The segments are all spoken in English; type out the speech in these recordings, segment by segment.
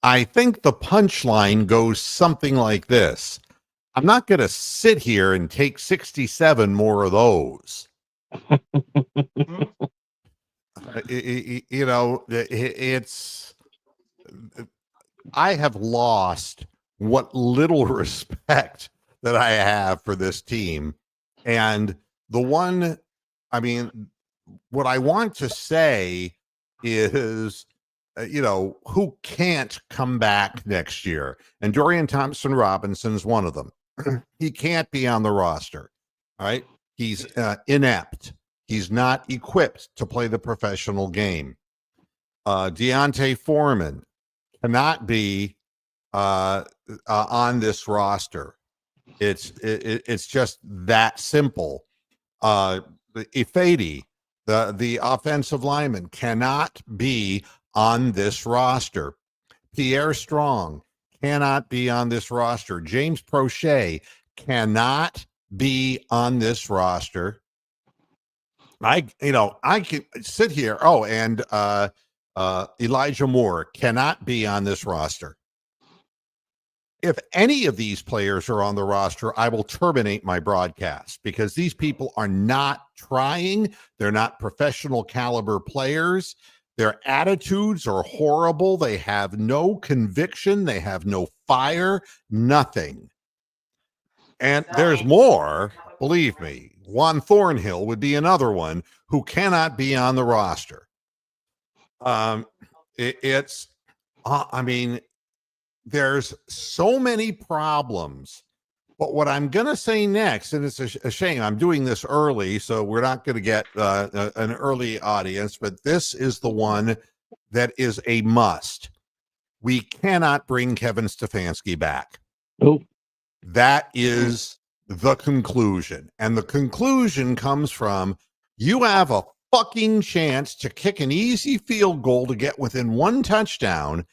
I think the punchline goes something like this. I'm not going to sit here and take 67 more of those. I have lost what little respect that I have for this team. And what I want to say is, who can't come back next year? And Dorian Thompson-Robinson's one of them. He can't be on the roster. All right. He's inept. He's not equipped to play the professional game. Deontay Foreman cannot be on this roster. It's just that simple. Ifedi, the offensive lineman, cannot be on this roster. Pierre Strong cannot be on this roster. James Prochet cannot be on this roster. I can sit here. Oh, and Elijah Moore cannot be on this roster. If any of these players are on the roster, I will terminate my broadcast because these people are not trying. They're not professional caliber players. Their attitudes are horrible. They have no conviction. They have no fire, nothing. And there's more, believe me. Juan Thornhill would be another one who cannot be on the roster. There's so many problems. But what I'm going to say next, and it's a shame, I'm doing this early, so we're not going to get an early audience, but this is the one that is a must. We cannot bring Kevin Stefanski back. Nope. That is the conclusion. And the conclusion comes from, you have a fucking chance to kick an easy field goal to get within one touchdown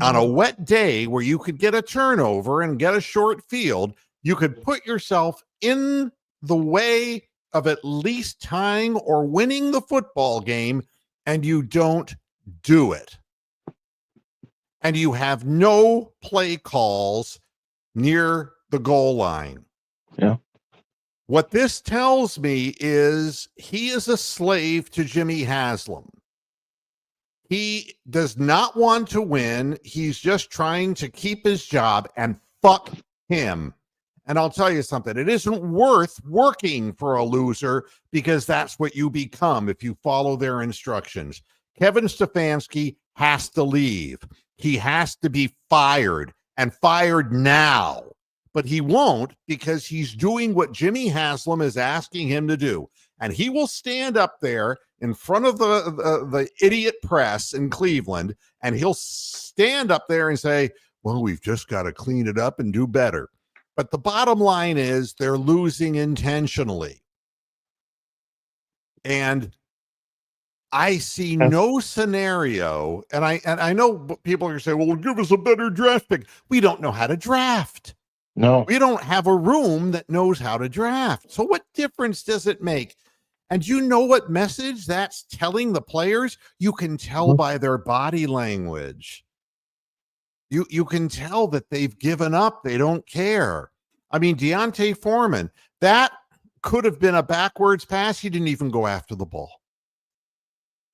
on a wet day where you could get a turnover and get a short field. You could put yourself in the way of at least tying or winning the football game, and you don't do it. And you have no play calls near the goal line. Yeah. What this tells me is he is a slave to Jimmy Haslam. He does not want to win. He's just trying to keep his job, and fuck him. And I'll tell you something, it isn't worth working for a loser because that's what you become if you follow their instructions. Kevin Stefanski has to leave. He has to be fired, and fired now. But he won't because he's doing what Jimmy Haslam is asking him to do. And he will stand up there in front of the idiot press in Cleveland, and he'll stand up there and say, well, we've just got to clean it up and do better. But the bottom line is they're losing intentionally. And I see no scenario, and I know people are saying, well, give us a better draft pick. We don't know how to draft. No. We don't have a room that knows how to draft. So what difference does it make? And you know what message that's telling the players? You can tell by their body language. You can tell that they've given up. They don't care. I mean, Deontay Foreman, that could have been a backwards pass. He didn't even go after the ball.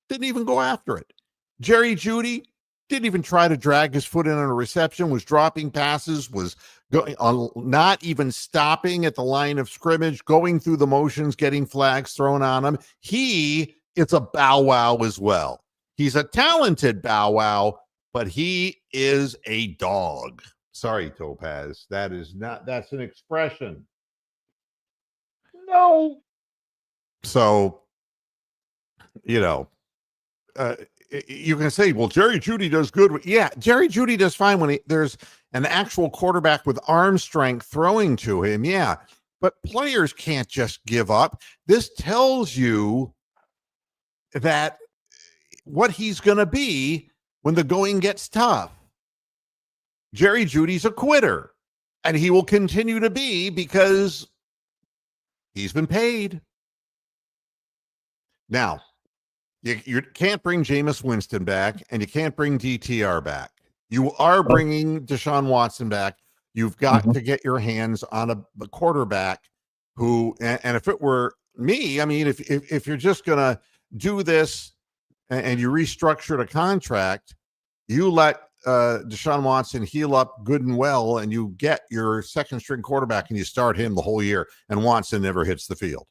Didn't even go after it. Jerry Jeudy didn't even try to drag his foot in on a reception, was dropping passes, was going on, not even stopping at the line of scrimmage, going through the motions, getting flags thrown on him. It's a bow wow as well. He's a talented bow wow, but he is a dog. Sorry, Topaz. That's an expression. No. So, you can say, well, Jerry Jeudy does good. Yeah, Jerry Jeudy does fine when there's an actual quarterback with arm strength throwing to him. Yeah, but players can't just give up. This tells you that what he's going to be when the going gets tough. Jerry Judy's a quitter, and he will continue to be because he's been paid. Now, you can't bring Jameis Winston back, and you can't bring DTR back. You are bringing Deshaun Watson back. You've got to get your hands on a quarterback who, and if it were me, I mean, if you're just going to do this and you restructured a contract, you let Deshaun Watson heal up good and well, and you get your second string quarterback and you start him the whole year, and Watson never hits the field.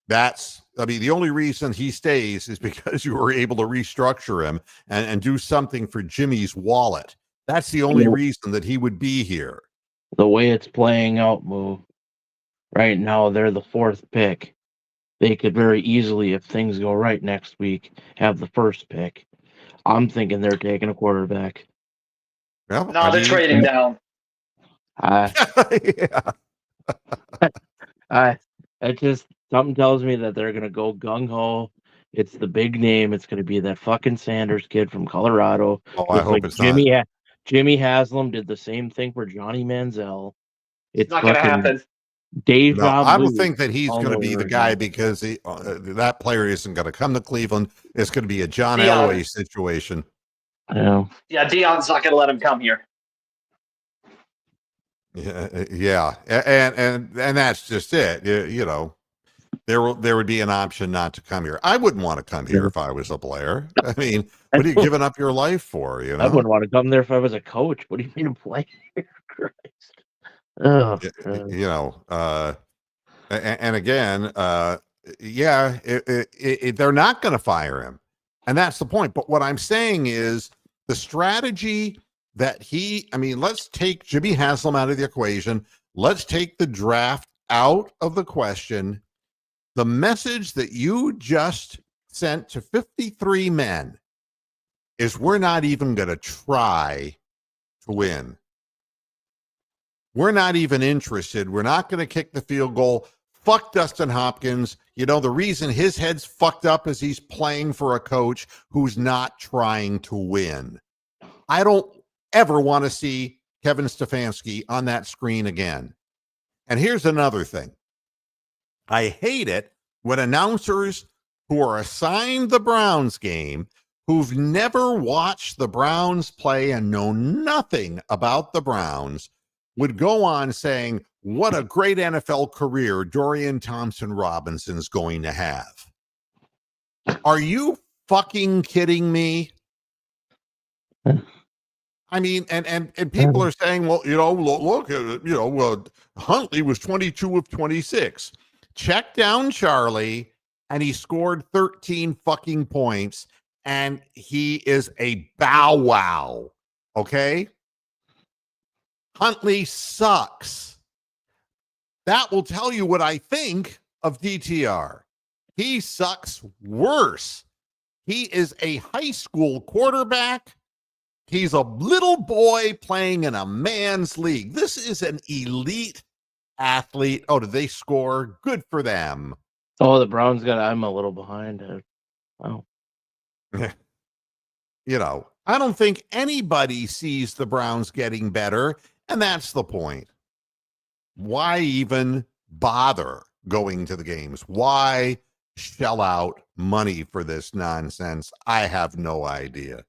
The only reason he stays is because you were able to restructure him and do something for Jimmy's wallet. That's the only reason that he would be here. The way it's playing out, Moo, right now, they're the 4th pick. They could very easily, if things go right next week, have the 1st pick. I'm thinking they're taking a quarterback. Well, no, they're trading down. It just something tells me that they're gonna go gung ho. It's the big name. It's gonna be that fucking Sanders kid from Colorado. Oh, I hope it's not. Jimmy Haslam did the same thing for Johnny Manziel. It's not gonna happen. I don't think that he's going to be the guy because that player isn't going to come to Cleveland. It's going to be a John Elway situation. Yeah, Deion's not going to let him come here. Yeah, and that's just it. There would be an option not to come here. I wouldn't want to come here if I was a player. I mean, what are you giving up your life for? I wouldn't want to come there if I was a coach. What do you mean to play here? Christ. Oh, and again, they're not going to fire him, and that's the point. But what I'm saying is the strategy that let's take Jimmy Haslam out of the equation. Let's take the draft out of the question. The message that you just sent to 53 men is we're not even going to try to win. We're not even interested. We're not going to kick the field goal. Fuck Dustin Hopkins. The reason his head's fucked up is he's playing for a coach who's not trying to win. I don't ever want to see Kevin Stefanski on that screen again. And here's another thing. I hate it when announcers who are assigned the Browns game, who've never watched the Browns play and know nothing about the Browns, would go on saying, what a great NFL career Dorian Thompson-Robinson's going to have. Are you fucking kidding me? I mean, and people are saying, well, look, Huntley was 22 of 26. Check down Charlie, and he scored 13 fucking points, and he is a bow wow. Okay? Huntley sucks. That will tell you what I think of DTR. He sucks worse. He is a high school quarterback. He's a little boy playing in a man's league. This is an elite athlete. Oh, did they score? Good for them. Oh, the Browns I'm a little behind. Oh. I don't think anybody sees the Browns getting better, and that's the point. Why even bother going to the games? Why shell out money for this nonsense? I have no idea.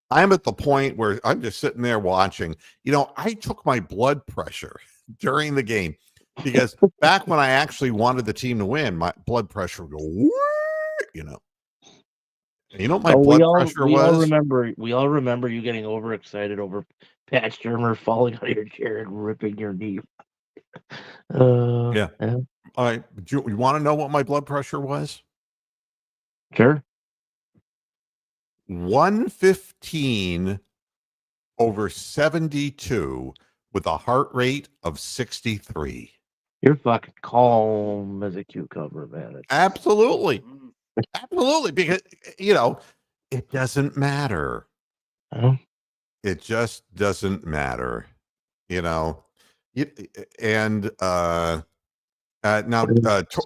I'm at the point where I'm just sitting there watching. I took my blood pressure during the game because back when I actually wanted the team to win, my blood pressure would go, what my blood pressure was? We all remember you getting overexcited over Pat Shermer falling out of your chair and ripping your knee. Yeah. All right. You want to know what my blood pressure was? Sure. 115 over 72 with a heart rate of 63. You're fucking calm as a cucumber, man. Absolutely. Absolutely. Because, it doesn't matter. Oh. It just doesn't matter. Now,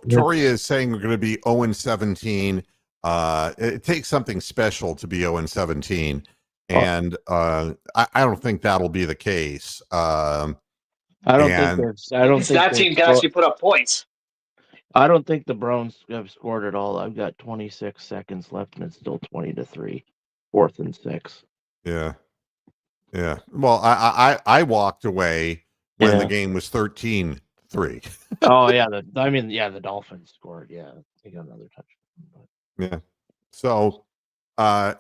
Tori is saying we're going to be 0-17. It takes something special to be 0-17, and I don't think that'll be the case. I don't think that team can actually put up points. I don't think the Browns have scored at all. I've got 26 seconds left, and it's still 20-3, 4th and 6. Yeah. Yeah. Well, I walked away when the game was 13-3. Oh yeah, the Dolphins scored. Yeah, they got another touchdown. Yeah. So, I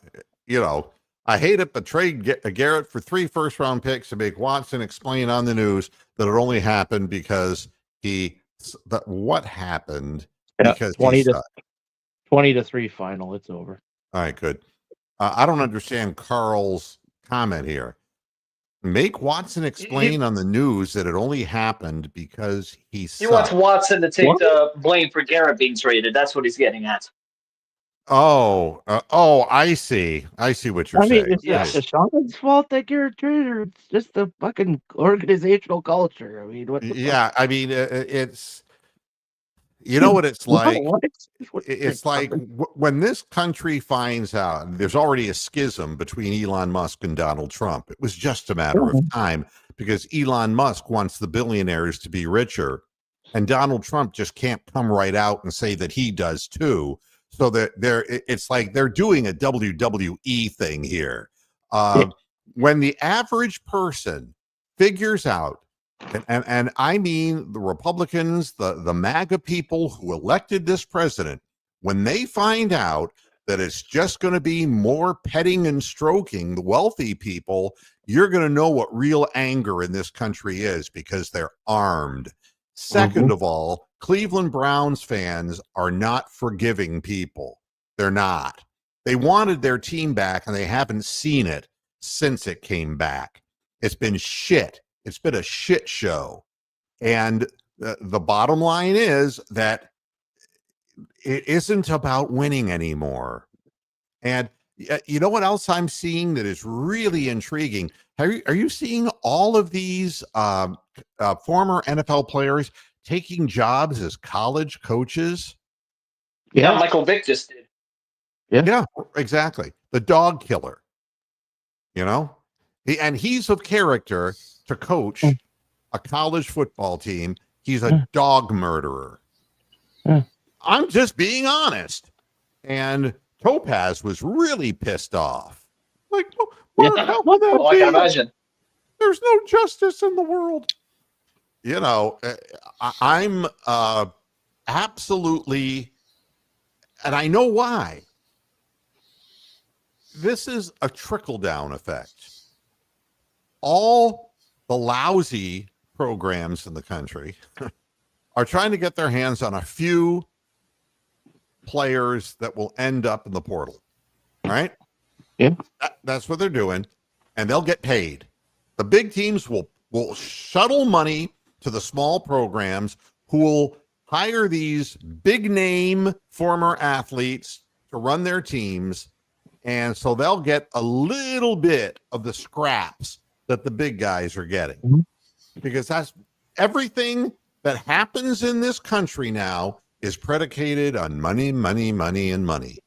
hate it, but trade Garrett for 3 first-round picks to make Watson explain on the news that it only happened because what happened because 20-3 final. It's over. All right, good. I don't understand Carl's comment here. Make Watson explain on the news that it only happened because he wants Watson to take the blame for Garrett being traded. That's what he's getting at. I see. I see what you're saying. It's not Deshaun's fault that Garrett traded, or it's just the fucking organizational culture. I mean, what? It's. You know what it's like? It's like when this country finds out there's already a schism between Elon Musk and Donald Trump. It was just a matter of time because Elon Musk wants the billionaires to be richer, and Donald Trump just can't come right out and say that he does too. So that it's like they're doing a WWE thing here. When the average person figures out, and I mean the Republicans, the MAGA people who elected this president, when they find out that it's just going to be more petting and stroking the wealthy people, you're going to know what real anger in this country is because they're armed. Second of all, Cleveland Browns fans are not forgiving people. They're not. They wanted their team back, and they haven't seen it since it came back. It's been shit. It's been a shit show. And the bottom line is that it isn't about winning anymore. And you know what else I'm seeing that is really intriguing? Are you seeing all of these former NFL players taking jobs as college coaches? Yeah, Michael Vick just did. Yeah, exactly. The dog killer. And he's of character to coach a college football team. He's a dog murderer. I'm just being honest. And Topaz was really pissed off. Like, Mark, how would that be? I can imagine. There's no justice in the world. I'm absolutely, and I know why. This is a trickle-down effect. All the lousy programs in the country are trying to get their hands on a few players that will end up in the portal. All right? Yeah. That's what they're doing, and they'll get paid. The big teams will shuttle money to the small programs who will hire these big-name former athletes to run their teams, and so they'll get a little bit of the scraps that the big guys are getting. Because that's everything that happens in this country now is predicated on money, money, money, and money.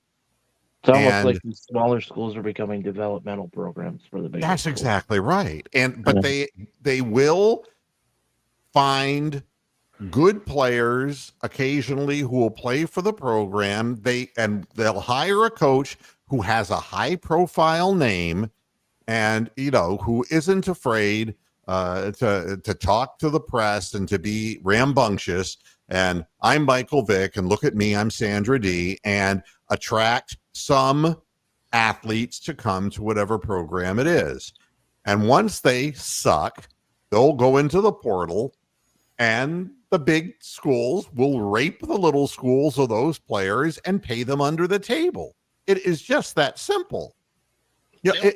It's almost like these smaller schools are becoming developmental programs for the big. That's schools. Exactly right. But they will find good players occasionally who will play for the program. They'll hire a coach who has a high profile name and who isn't afraid to talk to the press and to be rambunctious. And I'm Michael Vick, and look at me, I'm Sandra D, and attract some athletes to come to whatever program it is. And once they suck, they'll go into the portal, and the big schools will rape the little schools of those players and pay them under the table. It is just that simple.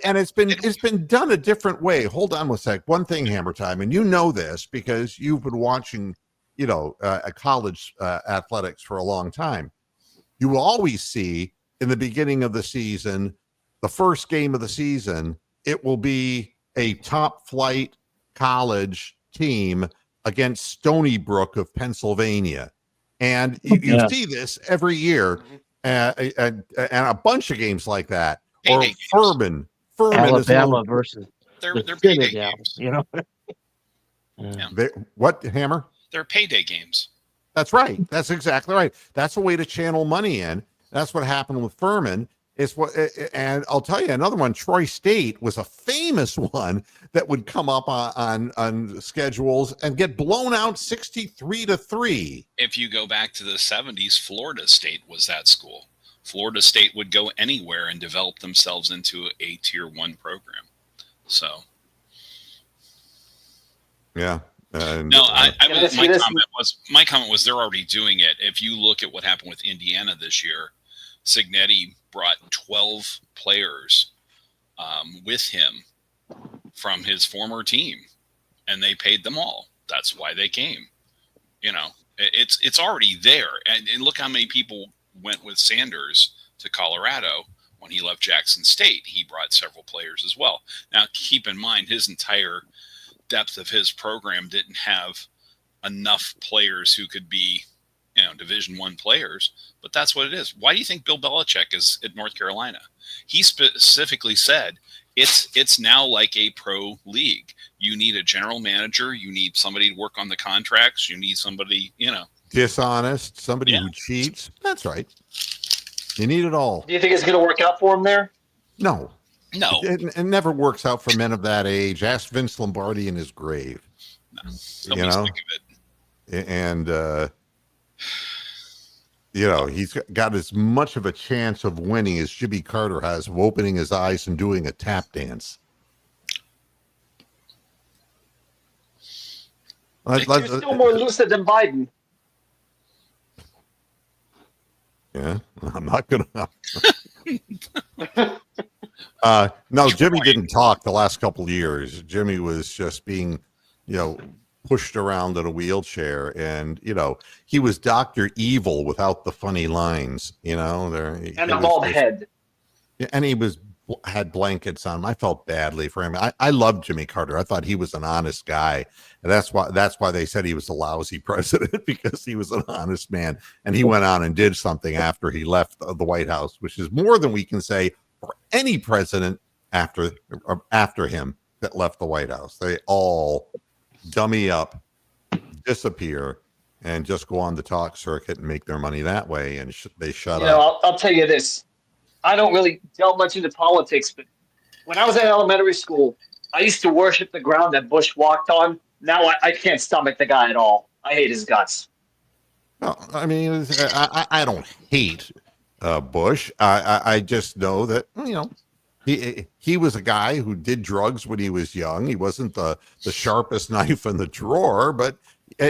And it's been done a different way. Hold on a sec. One thing, Hammer Time, and you know this because you've been watching, college athletics for a long time. You will always see in the beginning of the season, the first game of the season, it will be a top flight college team against Stony Brook of Pennsylvania. And you see this every year and a bunch of games like that. Or Furman Alabama versus they're payday games. What, Hammer? They're payday games. That's right. That's exactly right. That's a way to channel money in. That's what happened with Furman. It's what, and I'll tell you another one. Troy State was a famous one that would come up on schedules and get blown out 63-3. If you go back to the 70s, Florida State was that school. Florida State would go anywhere and develop themselves into a tier 1 program. So, yeah. No, my comment was they're already doing it. If you look at what happened with Indiana this year, Cignetti brought 12 players with him from his former team, and they paid them all. That's why they came. You know, it's already there. And look how many people went with Sanders to Colorado when he left Jackson State. He brought several players as well. Now, keep in mind, his entire depth of his program didn't have enough players who could be, you know, Division I players, but that's what it is. Why do you think Bill Belichick is at North Carolina? He specifically said it's now like a pro league. You need a general manager. You need somebody to work on the contracts. You need somebody, you know, dishonest, somebody who cheats. That's right. You need it all. Do you think it's going to work out for him there? No. It never works out for men of that age. Ask Vince Lombardi in his grave. No, you know, and you know, he's got as much of a chance of winning as Jimmy Carter has of opening his eyes and doing a tap dance. You're still more lucid than Biden. Yeah, I'm not gonna. No, Jimmy didn't talk the last couple of years. Jimmy was just being, you know, pushed around in a wheelchair, and you know, he was Dr. Evil without the funny lines. You know, and a bald head. And he had blankets on him. I felt badly for him. I loved Jimmy Carter. I thought he was an honest guy, and that's why they said he was a lousy president, because he was an honest man, and he went on and did something after he left the White House, which is more than we can say for any president after him that left the White House. They all dummy up, disappear, and just go on the talk circuit and make their money that way, and they shut up. I'll tell you this. I don't really delve much into politics, but when I was in elementary school, I used to worship the ground that Bush walked on. Now I can't stomach the guy at all. I hate his guts. No, I mean, I don't hate Bush. I just know that, you know, he was a guy who did drugs when he was young. He wasn't the sharpest knife in the drawer, but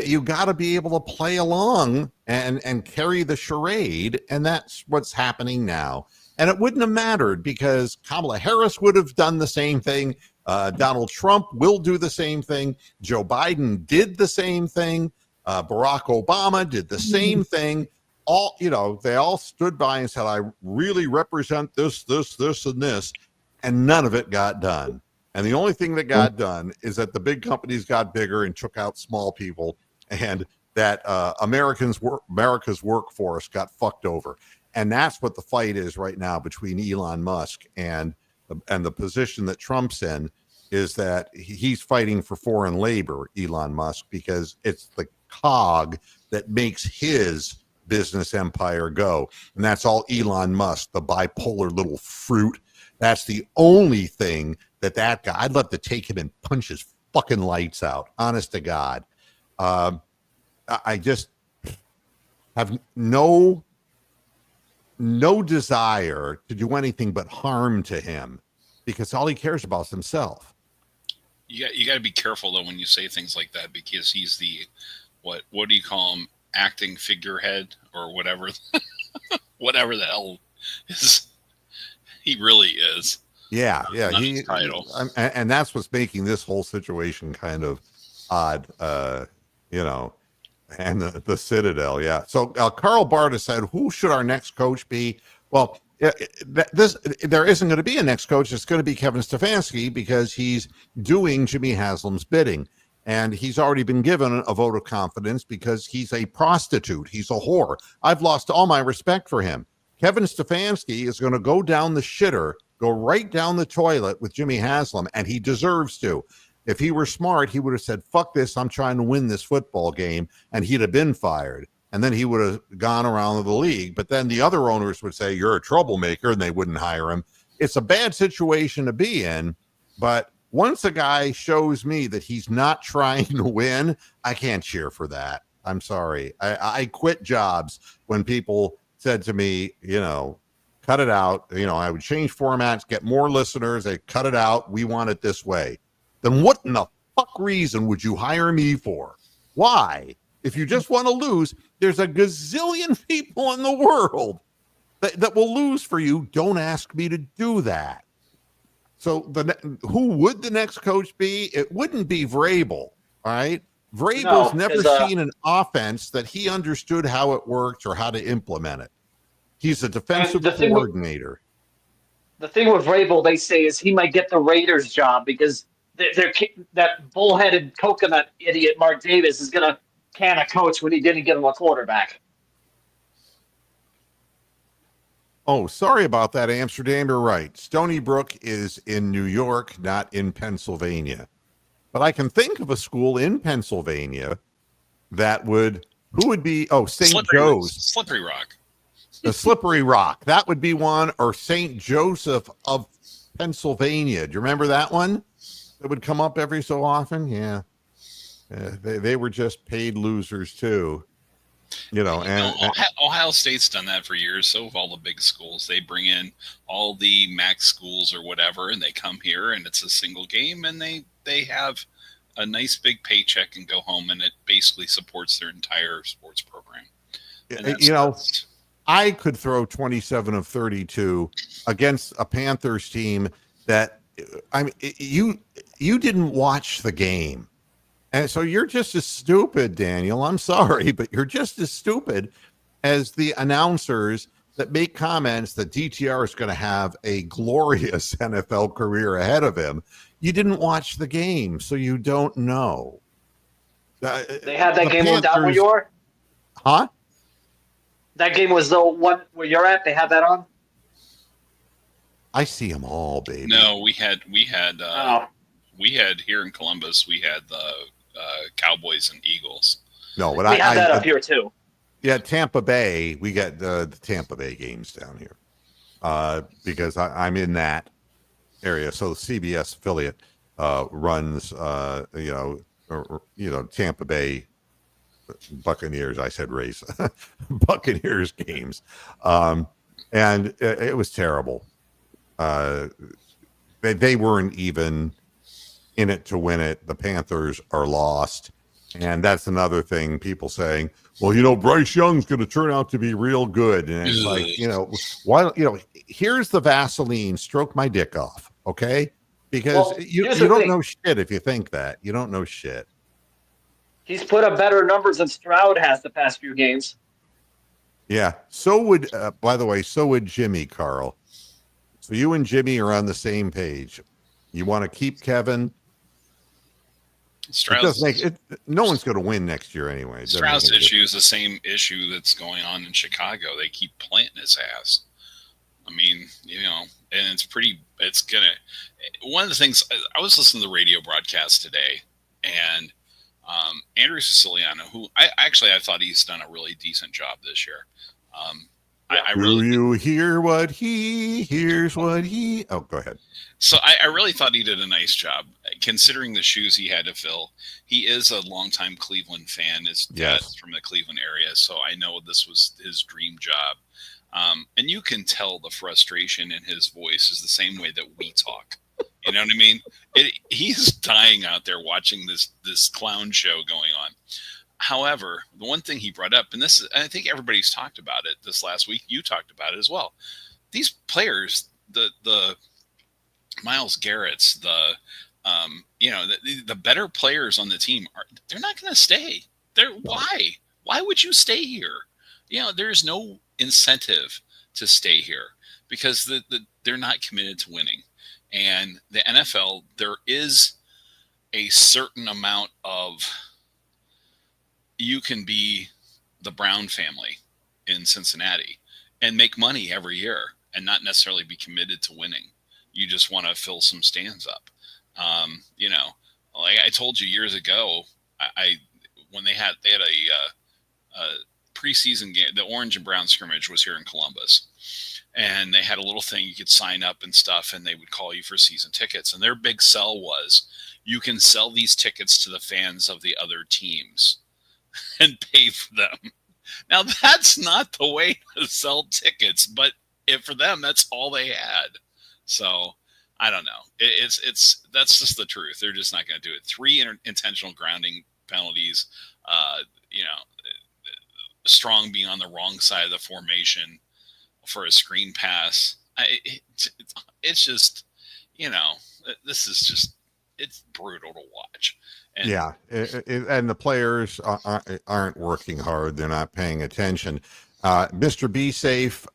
you got to be able to play along and carry the charade, and that's what's happening now. And it wouldn't have mattered, because Kamala Harris would have done the same thing. Donald Trump will do the same thing. Joe Biden did the same thing. Barack Obama did the same thing. All, you know, they all stood by and said, I really represent this, and this, and none of it got done. And the only thing that got done is that the big companies got bigger and took out small people, and that America's workforce got fucked over. And that's what the fight is right now between Elon Musk and the position that Trump's in, is that he's fighting for foreign labor, Elon Musk, because it's the cog that makes his business empire go. And that's all Elon Musk, the bipolar little fruit. That's the only thing that guy, I'd love to take him and punch his fucking lights out. Honest to God. I just have no desire to do anything but harm to him, because all he cares about is himself. You got to be careful though when you say things like that, because he's the what do you call him, acting figurehead or whatever whatever the hell is he really is. Yeah. He title. And that's what's making this whole situation kind of odd, you know. And the Citadel, yeah. So Carl Barta said, who should our next coach be? Well, there isn't going to be a next coach. It's going to be Kevin Stefanski, because he's doing Jimmy Haslam's bidding. And he's already been given a vote of confidence because he's a prostitute. He's a whore. I've lost all my respect for him. Kevin Stefanski is going to go down the shitter, go right down the toilet with Jimmy Haslam, and he deserves to. If he were smart, he would have said, fuck this, I'm trying to win this football game, and he'd have been fired. and then he would have gone around the league. But then the other owners would say, you're a troublemaker, and they wouldn't hire him. It's a bad situation to be in. But once a guy shows me that he's not trying to win, I can't cheer for that. I'm sorry. I quit jobs when people said to me, cut it out. I would change formats, get more listeners. They cut it out. We want it this way. Then what in the fuck reason would you hire me for? Why? If you just want to lose, there's a gazillion people in the world that will lose for you. Don't ask me to do that. So who would the next coach be? It wouldn't be Vrabel, all right? Vrabel's never seen an offense that he understood how it worked or how to implement it. He's a defensive coordinator. The thing with Vrabel, they say, is he might get the Raiders job because that bullheaded coconut idiot Mark Davis is going to can a coach when he didn't get him a quarterback. Oh, sorry about that, Amsterdam. You're right. Stony Brook is in New York, not in Pennsylvania. But I can think of a school in Pennsylvania that would be, St. Joe's. Slippery Rock. The Slippery Rock. That would be one, or St. Joseph of Pennsylvania. Do you remember that one? That would come up every so often? Yeah. They were just paid losers too. Ohio State's done that for years. So have all the big schools. They bring in all the MAC schools or whatever, and they come here, and it's a single game, and they have a nice big paycheck and go home, and it basically supports their entire sports program. I could throw 27 of 32 against a Panthers team that, you didn't watch the game. And so you're just as stupid, Daniel. I'm sorry, but you're just as stupid as the announcers that make comments that DTR is going to have a glorious NFL career ahead of him. You didn't watch the game, so you don't know. They had that game down where you are? Huh? That game was the one where you're at? They had that on? I see them all, baby. No, we had here in Columbus, we had the Cowboys and Eagles. No, but we had that up here too. Yeah, Tampa Bay. We got the Tampa Bay games down here because I'm in that area. So the CBS affiliate runs, Tampa Bay Buccaneers. I said race Buccaneers games, and it was terrible. They weren't even in it to win it. The Panthers are lost. And that's another thing, people saying, well, Bryce Young's going to turn out to be real good. And it's like, why, here's the Vaseline, stroke my dick off. Okay. Because you don't know shit if you think that. You don't know shit. He's put up better numbers than Stroud has the past few games. Yeah. So would, by the way, so would Jimmy, Carl. So you and Jimmy are on the same page. You want to keep Kevin. No one's going to win next year anyway. Stroud's issue is the same issue that's going on in Chicago. They keep planting his ass. I mean, and one of the things, I was listening to the radio broadcast today, and Andrew Siciliano, who I thought he's done a really decent job this year. You hear what he hears what he... Oh, go ahead. So I really thought he did a nice job, considering the shoes he had to fill. He is a longtime Cleveland fan. His dad's from the Cleveland area, so I know this was his dream job. And you can tell the frustration in his voice is the same way that we talk. You know what I mean? He's dying out there watching this clown show going on. However, the one thing he brought up, and I think everybody's talked about it this last week. You talked about it as well. These players, the Myles Garrett's, the better players on the team they're not going to stay. Why would you stay here? There's no incentive to stay here because they're not committed to winning. And the NFL, there is a certain amount of, you can be the Brown family in Cincinnati and make money every year and not necessarily be committed to winning. You just want to fill some stands up. Like I told you years ago, when they had a preseason game, the orange and brown scrimmage was here in Columbus, and they had a little thing you could sign up and stuff, and they would call you for season tickets. And their big sell was you can sell these tickets to the fans of the other teams and pay for them. Now that's not the way to sell tickets, but for them, that's all they had. So I don't know. That's just the truth. They're just not going to do it. 3 intentional grounding penalties. Strong being on the wrong side of the formation for a screen pass. It's just, this is just, it's brutal to watch. And yeah, and the players aren't working hard. They're not paying attention. Mr. Be Safe,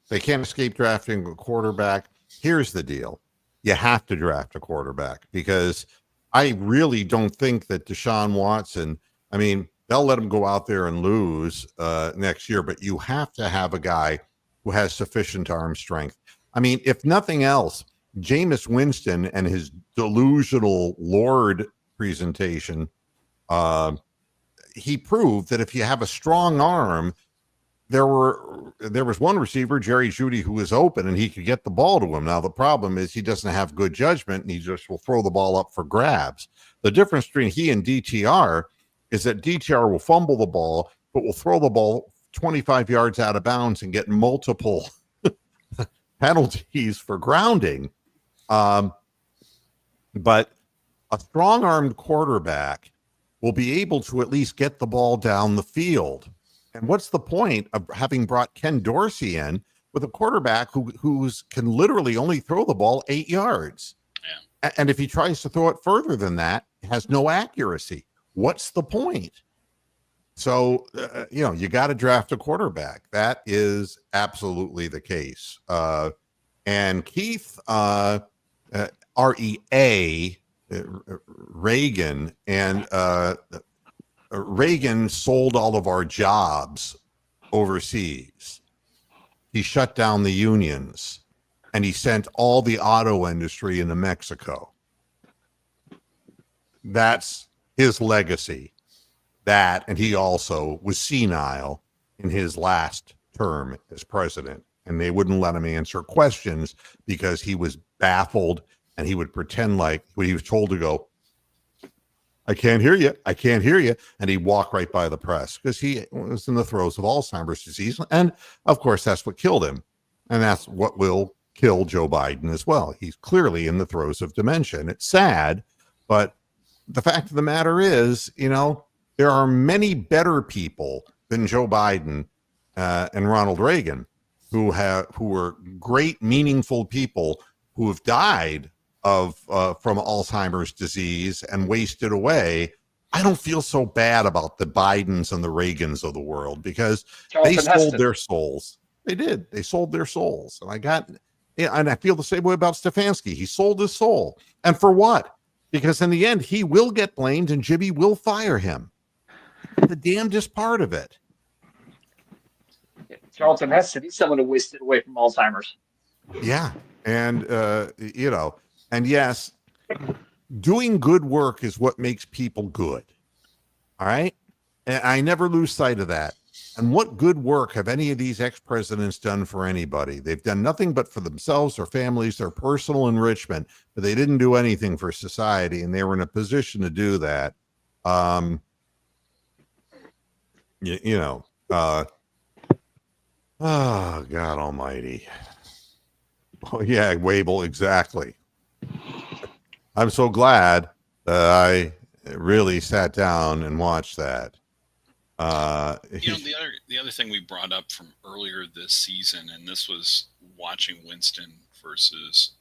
they can't escape drafting a quarterback. Here's the deal. You have to draft a quarterback because I really don't think that Deshaun Watson, I mean, they'll let him go out there and lose next year, but you have to have a guy who has sufficient arm strength. I mean, if nothing else, Jameis Winston and his delusional Lord presentation, he proved that if you have a strong arm, there was one receiver, Jerry Jeudy, who was open and he could get the ball to him. Now, the problem is he doesn't have good judgment and he just will throw the ball up for grabs. The difference between he and DTR is that DTR will fumble the ball, but will throw the ball 25 yards out of bounds and get multiple penalties for grounding. But a strong-armed quarterback will be able to at least get the ball down the field. And what's the point of having brought Ken Dorsey in with a quarterback who can literally only throw the ball 8 yards? Yeah. And if he tries to throw it further than that, has no accuracy. What's the point? So, you got to draft a quarterback. That is absolutely the case. And Keith, REA, Reagan, and Reagan sold all of our jobs overseas. He shut down the unions, and he sent all the auto industry into Mexico. That's his legacy. That, and he also was senile in his last term as president, and they wouldn't let him answer questions because he was baffled, and he would pretend like when he was told to go, I can't hear you. I can't hear you. And he'd walk right by the press because he was in the throes of Alzheimer's disease. And of course, that's what killed him. And that's what will kill Joe Biden as well. He's clearly in the throes of dementia. And it's sad, but the fact of the matter is, there are many better people than Joe Biden and Ronald Reagan who were great, meaningful people who have died from Alzheimer's disease and wasted away. I don't feel so bad about the Bidens and the Reagans of the world because they sold their souls. They did. They sold their souls. And I feel the same way about Stefanski. He sold his soul. And for what? Because in the end, he will get blamed and Jimmy will fire him. The damnedest part of it. Charlton Heston, he's someone who wasted away from Alzheimer's. Yeah. And, and yes, doing good work is what makes people good. All right. And I never lose sight of that. And what good work have any of these ex-presidents done for anybody? They've done nothing but for themselves, their families, their personal enrichment, but they didn't do anything for society. And they were in a position to do that. Oh, God almighty. Oh, yeah, Wable, exactly. I'm so glad that I really sat down and watched that. The other thing we brought up from earlier this season, and this was watching Winston versus,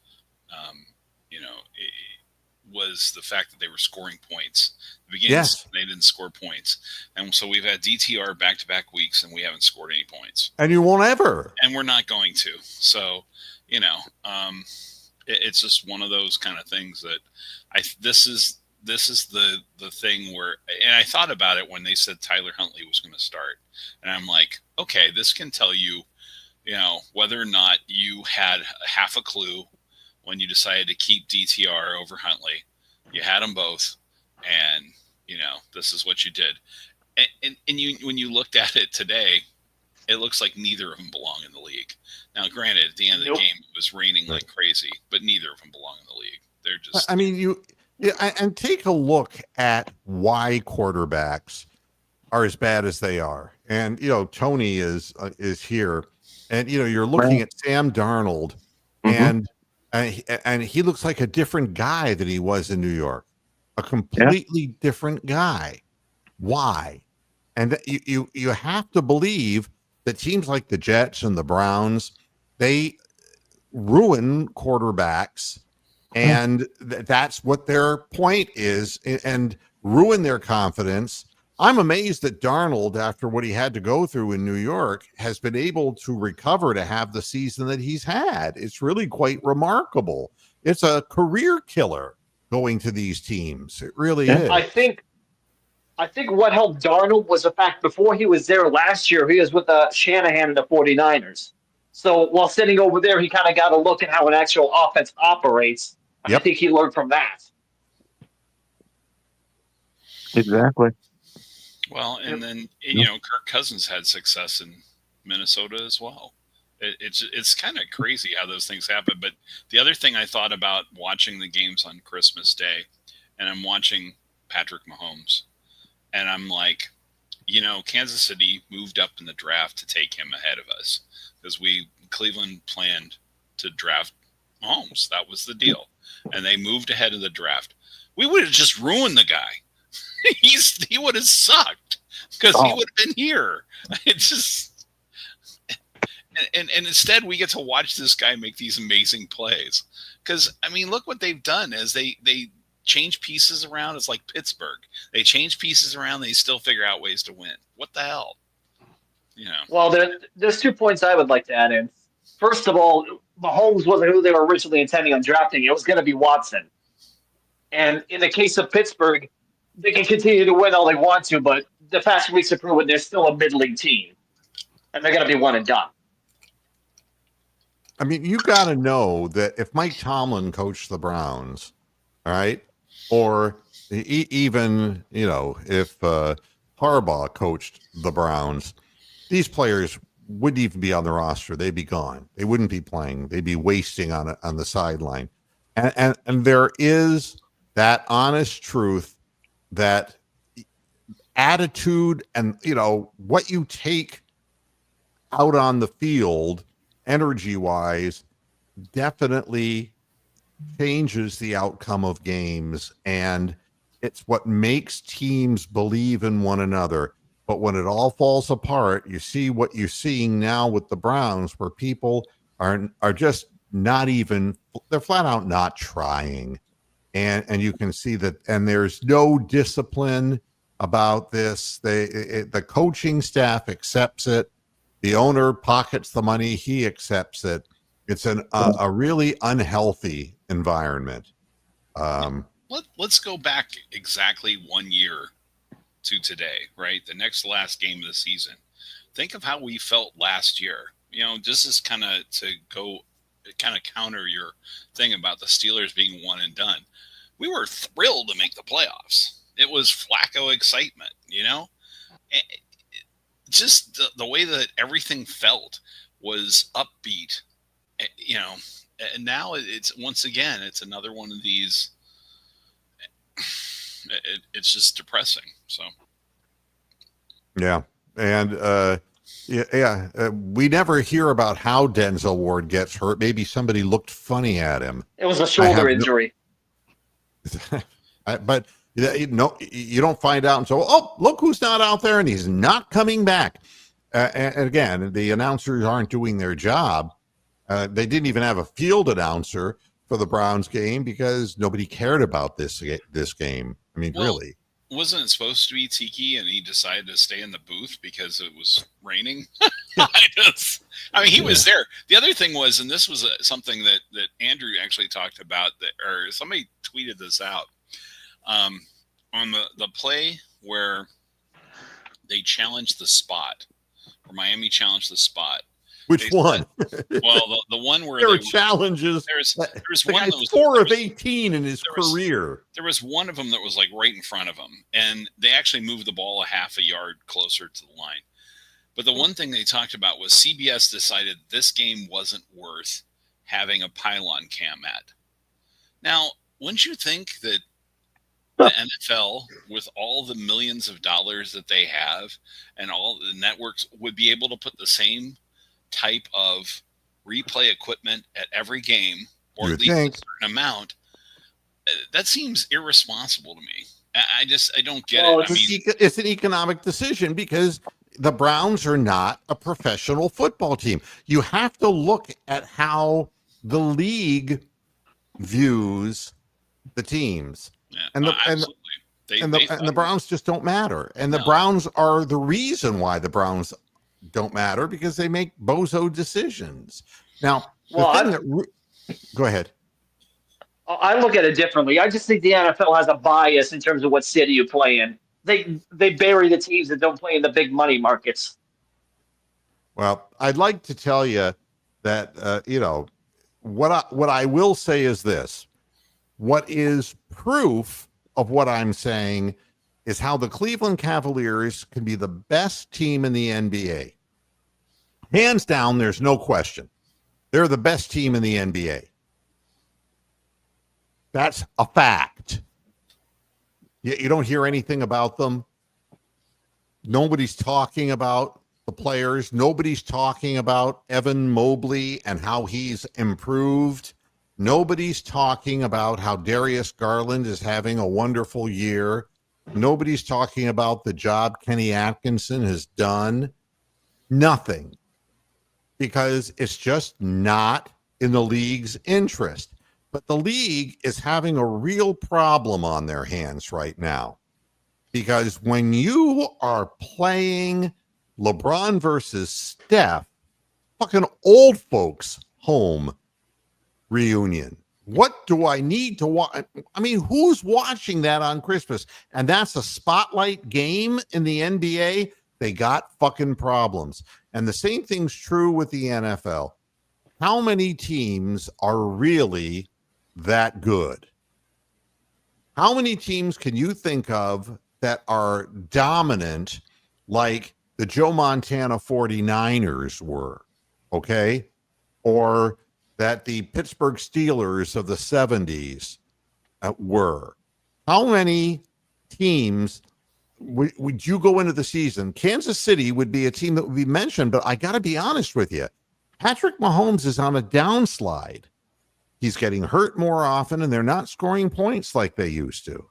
was the fact that they were scoring points. The beginning, yes. They didn't score points. And so we've had DTR back-to-back weeks, and we haven't scored any points. And you won't ever. And we're not going to. So, it's just one of those kind of things that this is the thing where, and I thought about it when they said Tyler Huntley was going to start. And I'm like, okay, this can tell you, whether or not you had half a clue when you decided to keep DTR over Huntley. You had them both, and this is what you did. And you, when you looked at it today, it looks like neither of them belong in the league. Now, granted, at the end of the game, it was raining like crazy, but neither of them belong in the league. They're just. I mean, and take a look at why quarterbacks are as bad as they are. And Tony is here, and you're looking at Sam Darnold, and he looks like a different guy than he was in New York, a completely different guy. Why? And you have to believe that teams like the Jets and the Browns, they ruin quarterbacks, and that's what their point is, and ruin their confidence. I'm amazed that Darnold, after what he had to go through in New York, has been able to recover to have the season that he's had. It's really quite remarkable. It's a career killer going to these teams. It really is. I think what helped Darnold was the fact before he was there last year, he was with Shanahan and the 49ers. So while sitting over there, he kind of got a look at how an actual offense operates. I think he learned from that. Exactly. Well, and then Kirk Cousins had success in Minnesota as well. It's kind of crazy how those things happen. But the other thing I thought about watching the games on Christmas Day, and I'm watching Patrick Mahomes, and I'm like, Kansas City moved up in the draft to take him ahead of us because Cleveland planned to draft Mahomes. That was the deal, and they moved ahead of the draft. We would have just ruined the guy. He would have sucked because he would have been here. It's just, and instead we get to watch this guy make these amazing plays. Because I mean, look what they've done as they change pieces around. It's like Pittsburgh. They change pieces around. They still figure out ways to win. What the hell? Well, there's 2 points I would like to add in. First of all, Mahomes wasn't who they were originally intending on drafting. It was going to be Watson. And in the case of Pittsburgh, they can continue to win all they want to, but the past weeks have proven they're still a mid-league team, and they're going to be one and done. I mean, you got to know that if Mike Tomlin coached the Browns, all right, or even, if Harbaugh coached the Browns, these players wouldn't even be on the roster. They'd be gone. They wouldn't be playing. They'd be wasting on the sideline. And there is that honest truth that attitude and, what you take out on the field energy-wise definitely changes the outcome of games, and it's what makes teams believe in one another. But when it all falls apart, you see what you're seeing now with the Browns, where people are just not even, they're flat out not trying. And you can see that, and there's no discipline about this. The coaching staff accepts it. The owner pockets the money. He accepts it. It's a really unhealthy environment. Let's go back exactly 1 year to today, right? The last game of the season. Think of how we felt last year. This is kind of counter your thing about the Steelers being one and done. We were thrilled to make the playoffs. It was Flacco excitement, just the way that everything felt was upbeat, and now it's once again, it's another one of these, it's just depressing. So. Yeah. And, we never hear about how Denzel Ward gets hurt. Maybe somebody looked funny at him. It was a shoulder injury. But you don't find out until, look who's not out there, and he's not coming back. And again, the announcers aren't doing their job. They didn't even have a field announcer for the Browns game because nobody cared about this game. I mean, really. Wasn't it supposed to be Tiki, and he decided to stay in the booth because it was raining? He was there. The other thing was, and this was something that Andrew actually talked about, or somebody tweeted this out, on the play where they challenged the spot, or Miami challenged the spot. Which one? Well, the one where there are challenges. There's the one guy's that was 4 of 18 in his career. There was one of them that was like right in front of him, and they actually moved the ball a half a yard closer to the line. But the one thing they talked about was CBS decided this game wasn't worth having a pylon cam at. Now, wouldn't you think that the NFL, with all the millions of dollars that they have and all the networks, would be able to put the same type of replay equipment at every game, or at least a certain amount? That seems irresponsible to me. I don't get it. It's an economic decision because the Browns are not a professional football team. You have to look at how the league views the teams. Yeah, and the Browns just don't matter. And the Browns are the reason why the Browns don't matter, because they make bozo decisions. Now, go ahead. I look at it differently. I just think the NFL has a bias in terms of what city you play in. They bury the teams that don't play in the big money markets. Well, I'd like to tell you that what I will say is this. What is proof of what I'm saying is how the Cleveland Cavaliers can be the best team in the NBA. Hands down, there's no question. They're the best team in the NBA. That's a fact. You don't hear anything about them. Nobody's talking about the players. Nobody's talking about Evan Mobley and how he's improved. Nobody's talking about how Darius Garland is having a wonderful year. Nobody's talking about the job Kenny Atkinson has done. Nothing. Because it's just not in the league's interest. But the league is having a real problem on their hands right now. Because when you are playing LeBron versus Steph, fucking old folks home reunion, what do I need to watch? I mean, who's watching that on Christmas? And that's a spotlight game in the NBA. They got fucking problems. And the same thing's true with the NFL. How many teams are really that good? How many teams can you think of that are dominant like the Joe Montana 49ers were? Okay. Or that the Pittsburgh Steelers of the 70s were. How many teams would you go into the season? Kansas City would be a team that would be mentioned, but I got to be honest with you. Patrick Mahomes is on a downslide. He's getting hurt more often, and they're not scoring points like they used to.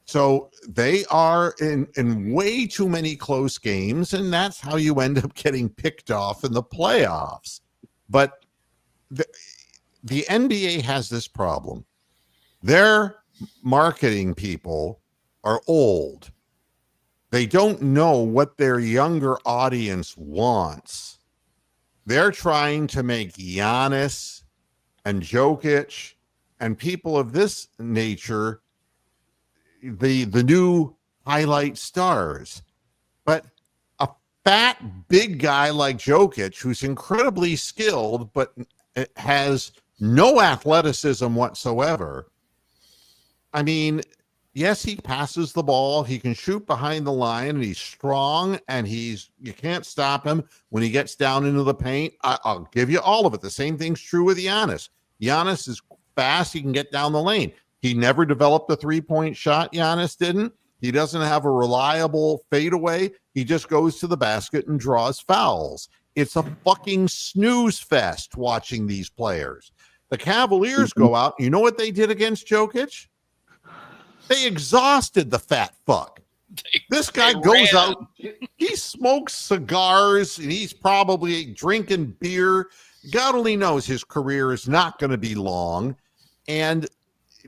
So they are in way too many close games, and that's how you end up getting picked off in the playoffs. But the NBA has this problem. Their marketing people are old. They don't know what their younger audience wants. They're trying to make Giannis and Jokic and people of this nature the new highlight stars. But a fat, big guy like Jokic, who's incredibly skilled, but has no athleticism whatsoever. I mean, yes, he passes the ball. He can shoot behind the line, and he's strong, and you can't stop him when he gets down into the paint. I'll give you all of it. The same thing's true with Giannis. Giannis is fast. He can get down the lane. He never developed a three-point shot. Giannis didn't. He doesn't have a reliable fadeaway. He just goes to the basket and draws fouls. It's a fucking snooze fest watching these players. The Cavaliers go out. You know what they did against Jokic? They exhausted the fat fuck. This guy goes out. He smokes cigars, and he's probably drinking beer. God only knows his career is not going to be long. And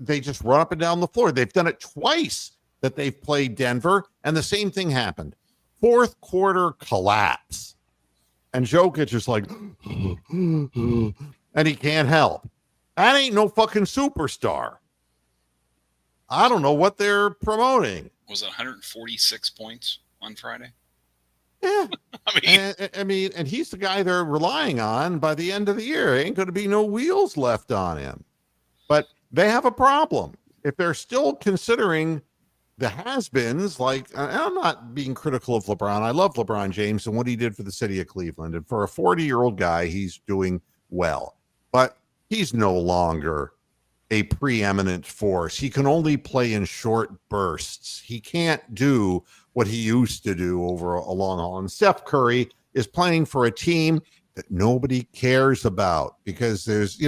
they just run up and down the floor. They've done it twice that they've played Denver, and the same thing happened. Fourth quarter collapse. And Jokic is like, and he can't help. That ain't no fucking superstar. I don't know what they're promoting. Was it 146 points on Friday? Yeah. I mean, And he's the guy they're relying on by the end of the year. Ain't going to be no wheels left on him. But they have a problem. If they're still considering the has-beens, like, and I'm not being critical of LeBron. I love LeBron James and what he did for the city of Cleveland. And for a 40-year-old guy, he's doing well. But he's no longer a preeminent force. He can only play in short bursts. He can't do what he used to do over a long haul. And Steph Curry is playing for a team that nobody cares about because there's,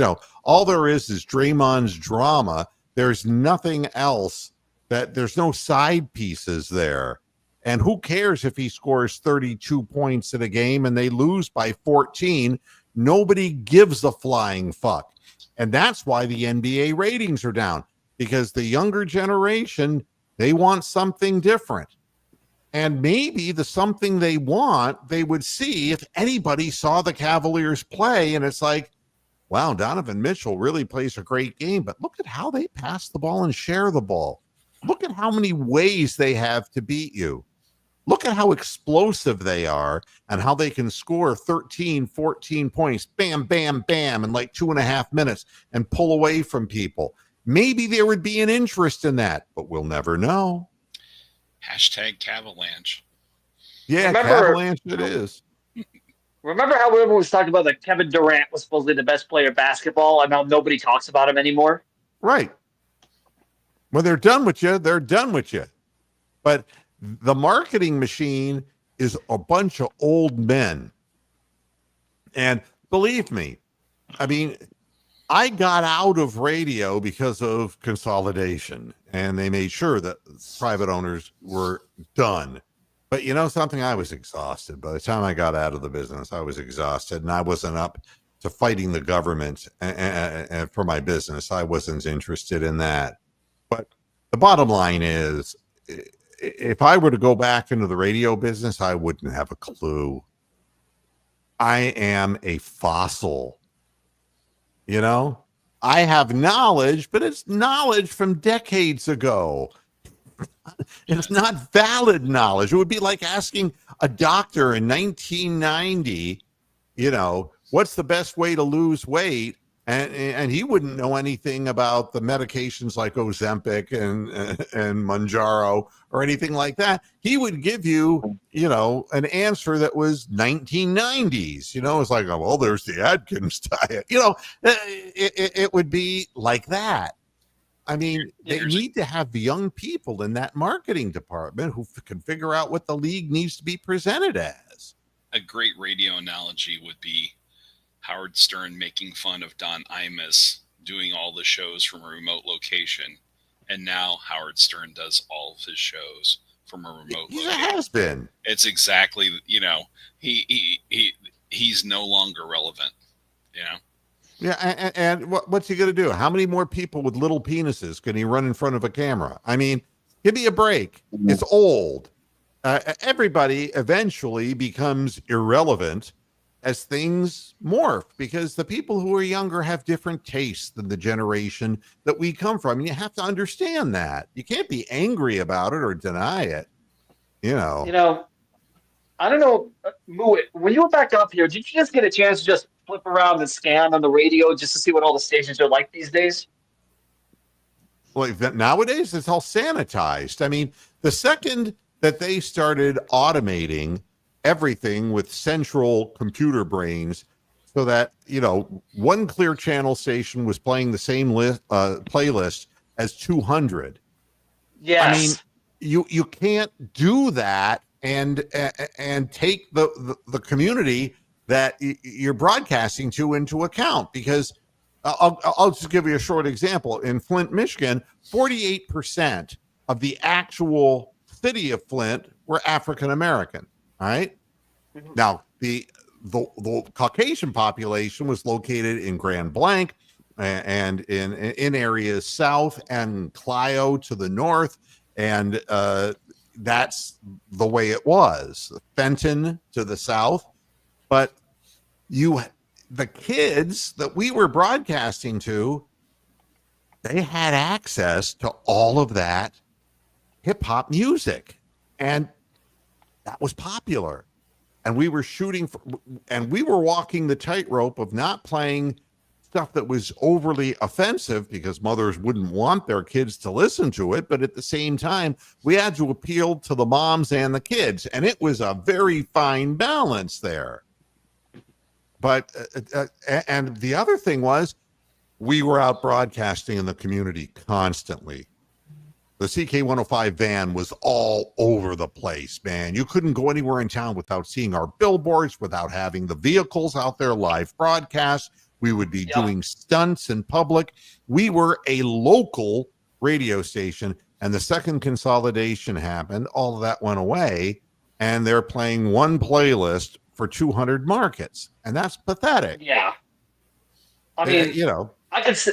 all there is Draymond's drama. There's nothing else, that there's no side pieces there. And who cares if he scores 32 points in a game and they lose by 14? Nobody gives a flying fuck. And that's why the NBA ratings are down, because the younger generation, they want something different. And maybe the something they want, they would see if anybody saw the Cavaliers play. And it's like, wow, Donovan Mitchell really plays a great game, but look at how they pass the ball and share the ball. Look at how many ways they have to beat you. Look at how explosive they are and how they can score 13, 14 points, bam, bam, bam, in like 2.5 minutes and pull away from people. Maybe there would be an interest in that, but we'll never know. #Cavalanche. Yeah, Cavalanche it is. Remember how everyone was talking about that Kevin Durant was supposedly the best player of basketball, and now nobody talks about him anymore? Right. When they're done with you, they're done with you. But the marketing machine is a bunch of old men. And believe me, I mean, I got out of radio because of consolidation, and they made sure that private owners were done. But you know something? I was exhausted. By the time I got out of the business, I was exhausted, and I wasn't up to fighting the government and for my business. I wasn't interested in that. But the bottom line is, if I were to go back into the radio business, I wouldn't have a clue. I am a fossil. I have knowledge, but it's knowledge from decades ago. It's not valid knowledge. It would be like asking a doctor in 1990, what's the best way to lose weight? And he wouldn't know anything about the medications like Ozempic and Mounjaro or anything like that. He would give you, an answer that was 1990s. It's like, oh, well, there's the Atkins diet. It would be like that. I mean, they need to have young people in that marketing department who can figure out what the league needs to be presented as. A great radio analogy would be Howard Stern making fun of Don Imus doing all the shows from a remote location. And now Howard Stern does all of his shows from a remote location. He has been. It's exactly, he's no longer relevant, Yeah, and what's he going to do? How many more people with little penises can he run in front of a camera? I mean, give me a break. It's old. Everybody eventually becomes irrelevant as things morph, because the people who are younger have different tastes than the generation that we come from. And you have to understand that. You can't be angry about it or deny it. I don't know, Moo, when you were back up here, did you just get a chance to just flip around and scan on the radio just to see what all the stations are like these days? Well, nowadays it's all sanitized. I mean, the second that they started automating everything with central computer brains, so that one Clear Channel station was playing the same playlist as 200. Yes. I mean, you can't do that and take the community that you're broadcasting to into account, because I'll just give you a short example. In Flint, Michigan, 48% of the actual city of Flint were African American. All right. Mm-hmm. Now, the Caucasian population was located in Grand Blanc and in areas south, and Clio to the north, and that's the way it was. Fenton to the south, but the kids that we were broadcasting to, they had access to all of that hip hop music, and that was popular. and we were and we were walking the tightrope of not playing stuff that was overly offensive because mothers wouldn't want their kids to listen to it. But at the same time, we had to appeal to the moms and the kids. And it was a very fine balance there. But, and the other thing was, we were out broadcasting in the community constantly. The CK105 van was all over the place, man. You couldn't go anywhere in town without seeing our billboards, without having the vehicles out there live broadcast. We would be doing stunts in public. We were a local radio station, and the second consolidation happened. All of that went away, and they're playing one playlist for 200 markets, and that's pathetic. Yeah. I mean, you know, I could say,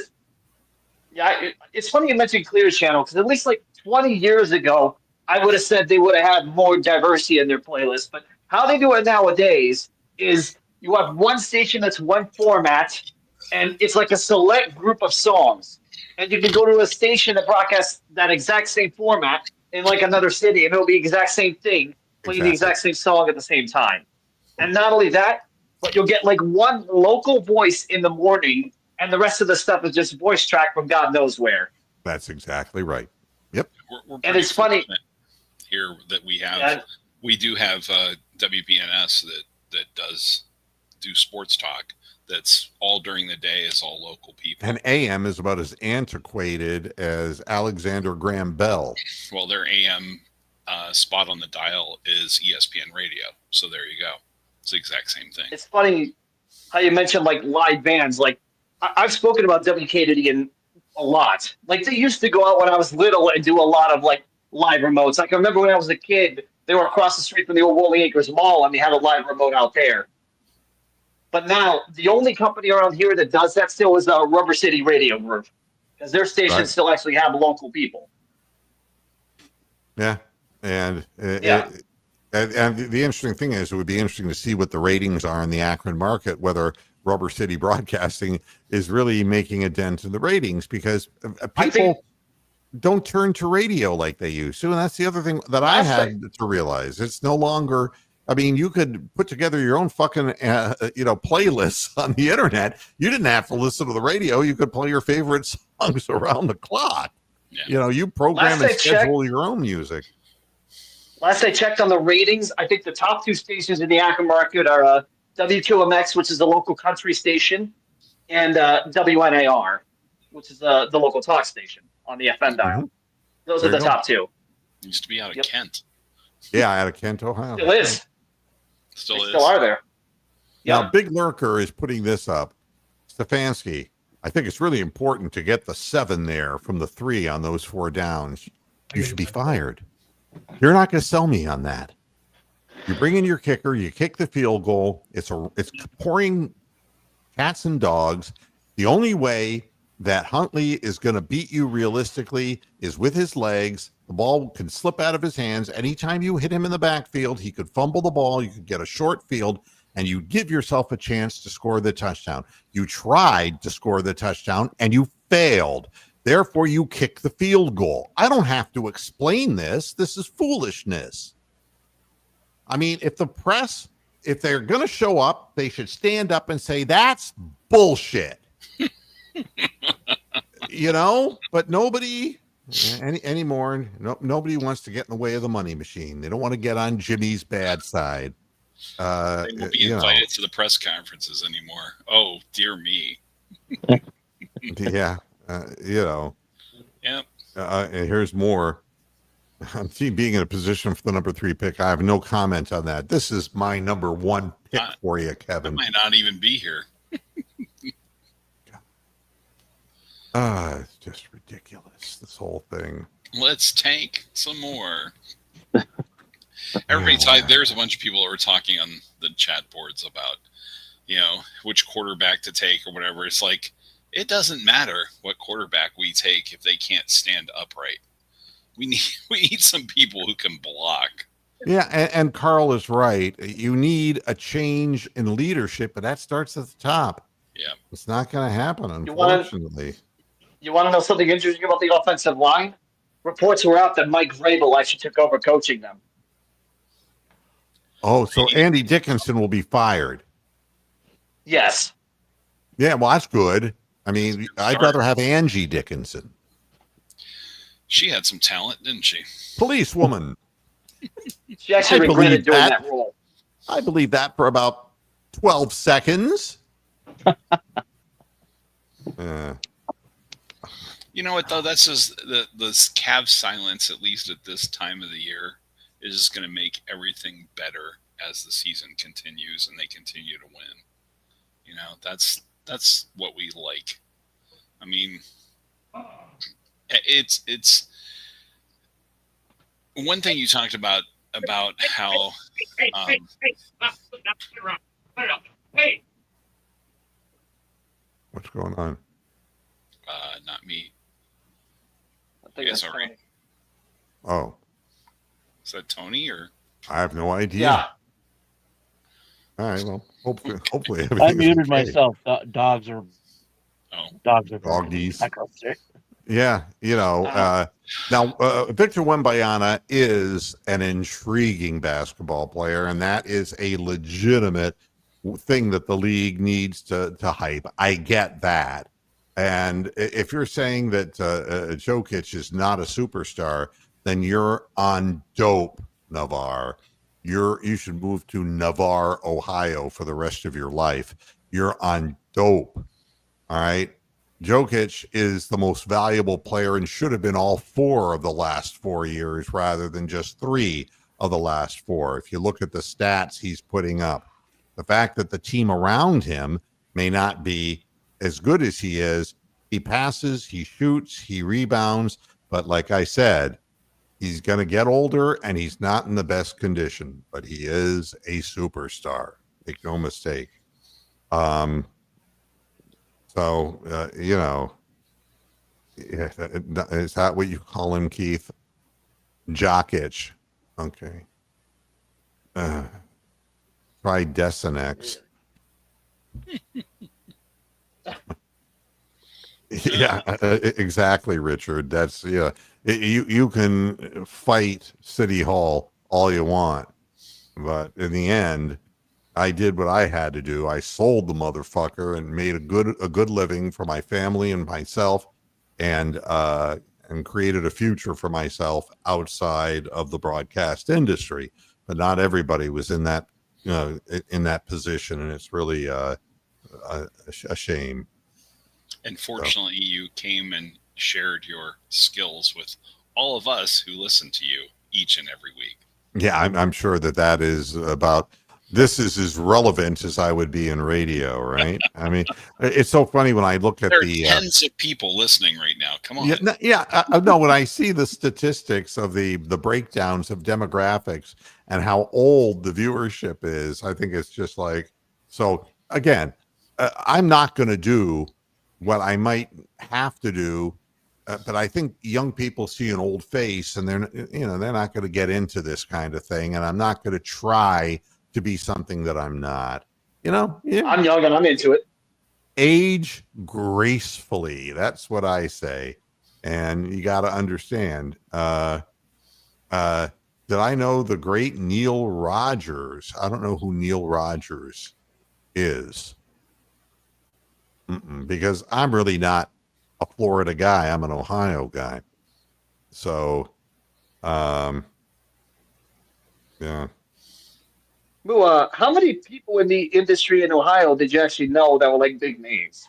yeah, it's funny you mentioned Clear Channel, because at least like 20 years ago, I would have said they would have had more diversity in their playlist. But how they do it nowadays is you have one station that's one format, and it's like a select group of songs. And you can go to a station that broadcasts that exact same format in like another city, and it'll be the exact same thing, playing the exact same song at the same time. And not only that, but you'll get like one local voice in the morning, and the rest of the stuff is just voice track from God knows where. That's exactly right. Yep. We're and it's funny here that we have, we do have WBNS that does do sports talk. That's all during the day. Is all local people. And AM is about as antiquated as Alexander Graham Bell. Well, their AM spot on the dial is ESPN Radio. So there you go. It's the exact same thing. It's funny how you mentioned like live bands. Like I've spoken about WKDD a lot. Like they used to go out when I was little and do a lot of like live remotes. Like I remember when I was a kid, they were across the street from the old Rolling Acres Mall, and they had a live remote out there. But now the only company around here that does that still is Rubber City Radio Group, because their stations still actually have local people. Yeah, and and the interesting thing is, it would be interesting to see what the ratings are in the Akron market, whether Rubber City Broadcasting is really making a dent in the ratings, because people don't turn to radio like they used to. And that's the other thing that I had to realize. It's no longer, I mean, you could put together your own fucking, playlists on the internet. You didn't have to listen to the radio. You could play your favorite songs around the clock. Yeah. You program and schedule your own music. Last I checked on the ratings, I think the top two stations in the Akron market are WQMX, which is the local country station, and WNAR, which is the local talk station on the FM dial. Mm-hmm. Those are the top two. Used to be out of Kent. Yeah, out of Kent, Ohio. Still is. Still are there. Now, Big Lurker is putting this up. Stefanski, I think it's really important to get the 7 there from the 3 on those 4 downs. You should be fired. You're not going to sell me on that. You bring in your kicker, you kick the field goal. It's pouring cats and dogs. The only way that Huntley is going to beat you realistically is with his legs. The ball can slip out of his hands. Anytime you hit him in the backfield, he could fumble the ball. You could get a short field, and you give yourself a chance to score the touchdown. You tried to score the touchdown, and you failed. Therefore, you kick the field goal. I don't have to explain this. This is foolishness. I mean, if the press, if they're going to show up, they should stand up and say, that's bullshit. But nobody anymore. Nobody wants to get in the way of the money machine. They don't want to get on Jimmy's bad side. They won't be invited to the press conferences anymore. Oh, dear me. Yeah. Yep. Here's more. I'm being in a position for the number 3 pick. I have no comment on that. This is my number 1 pick for you, Kevin. I might not even be here. It's just ridiculous, this whole thing. Let's tank some more. There's a bunch of people that were talking on the chat boards about, which quarterback to take or whatever. It's like, it doesn't matter what quarterback we take if they can't stand upright. We need some people who can block. Yeah, and Carl is right. You need a change in leadership, but that starts at the top. Yeah. It's not going to happen, unfortunately. You want to know something interesting about the offensive line? Reports were out that Mike Vrabel actually took over coaching them. Oh, so Andy Dickinson will be fired. Yes. Yeah, well, that's good. I mean, I'd Start. rather have Angie Dickinson. She had some talent, didn't she? Policewoman. She actually I regretted believe doing that. that role. I believe that for about 12 seconds. You know what though? That's just the Cavs silence, at least at this time of the year, is just going to make everything better as the season continues and they continue to win. You know, that's what we like. I mean, it's one thing you talked about how. What's going on? Not me. I think that's sorry. funny. Oh, Is that Tony or? I have no idea. Yeah. All right. Well, hopefully I everything's muted okay. myself. Dogs are Doggies. barking. Yeah, now Victor Wembanyama is an intriguing basketball player, and that is a legitimate thing that the league needs to hype. I get that. And if you're saying that Jokic is not a superstar, then you're on dope, Navarre. You should move to Navarre, Ohio for the rest of your life. You're on dope. All right. Jokic is the most valuable player and should have been all 4 of the last 4 years rather than just 3 of the last 4. If you look at the stats he's putting up, the fact that the team around him may not be as good as he is, he passes, he shoots, he rebounds. But like I said, he's going to get older and he's not in the best condition, but he is a superstar. Make no mistake. So, is that what you call him, Keith? Jokic. Okay. Try Desinex. Yeah, exactly, Richard. That's, you can fight City Hall all you want, but in the end, I did what I had to do. I sold the motherfucker and made a good living for my family and myself, and created a future for myself outside of the broadcast industry. But not everybody was in that position, and it's really a shame. And fortunately, you came and shared your skills with all of us who listen to you each and every week. Yeah, I'm sure that is about. This is as relevant as I would be in radio, right? I mean, it's so funny when I look at there are tens of people listening right now. Come on. No, when I see the statistics of the breakdowns of demographics and how old the viewership is, I think it's just like, so again, I'm not going to do what I might have to do, but I think young people see an old face and they're not going to get into this kind of thing, and I'm not going to try to be something that I'm not. I'm young and I'm into it. Age gracefully. That's what I say. And you got to understand. Did I know the great Neil Rogers? I don't know who Neil Rogers is. Because I'm really not a Florida guy. I'm an Ohio guy. So, yeah. Well, how many people in the industry in Ohio did you actually know that were like big names?